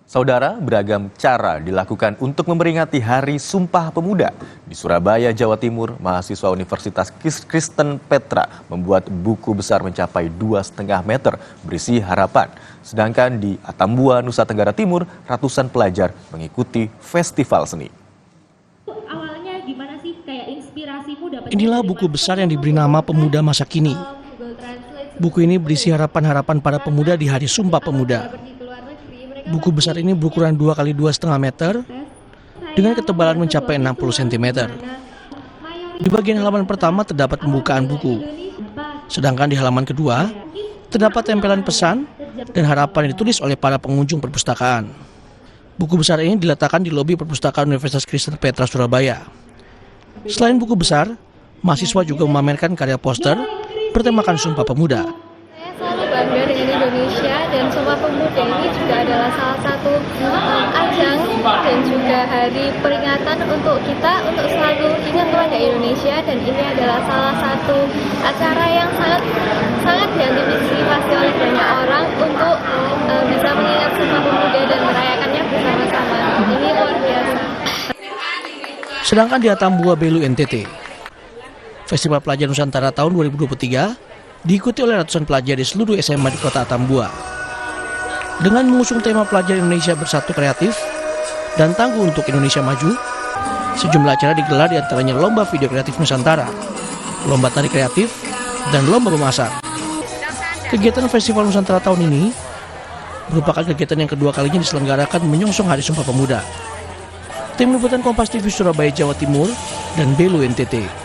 Saudara, beragam cara dilakukan untuk memperingati Hari Sumpah Pemuda. Di Surabaya, Jawa Timur, mahasiswa Universitas Kristen Petra membuat buku besar mencapai 2,5 meter berisi harapan. Sedangkan di Atambua, Nusa Tenggara Timur, ratusan pelajar mengikuti festival seni. Inilah buku besar yang diberi nama Pemuda Masa Kini. Buku ini berisi harapan-harapan para pemuda di Hari Sumpah Pemuda. Buku besar ini berukuran 2 x 2,5 meter dengan ketebalan mencapai 60 cm. Di bagian halaman pertama terdapat pembukaan buku. Sedangkan di halaman kedua terdapat tempelan pesan dan harapan yang ditulis oleh para pengunjung perpustakaan. Buku besar ini diletakkan di lobi Perpustakaan Universitas Kristen Petra Surabaya. Selain buku besar, mahasiswa juga memamerkan karya poster bertemakan Sumpah Pemuda. Selalu bangga dengan Indonesia, dan Sumpah Pemuda ini juga adalah salah satu ajang dan juga hari peringatan untuk kita untuk selalu ingat kepada Indonesia, dan ini adalah salah satu acara yang sangat diantisipasi oleh banyak orang untuk bisa mengingat Sumpah Pemuda dan merayakannya bersama-sama. Ini luar biasa. Sedangkan di Atambua, Belu, NTT, Festival Pelajar Nusantara tahun 2023 diikuti oleh ratusan pelajar di seluruh SMA di kota Atambua. Dengan mengusung tema Pelajar Indonesia Bersatu Kreatif dan Tangguh untuk Indonesia Maju, sejumlah acara digelar, di antaranya Lomba Video Kreatif Nusantara, Lomba Tari Kreatif, dan Lomba Memasak. Kegiatan Festival Nusantara tahun ini merupakan kegiatan yang kedua kalinya diselenggarakan menyongsong Hari Sumpah Pemuda. Tim Liputan Kompas TV Surabaya, Jawa Timur, dan Belu, NTT.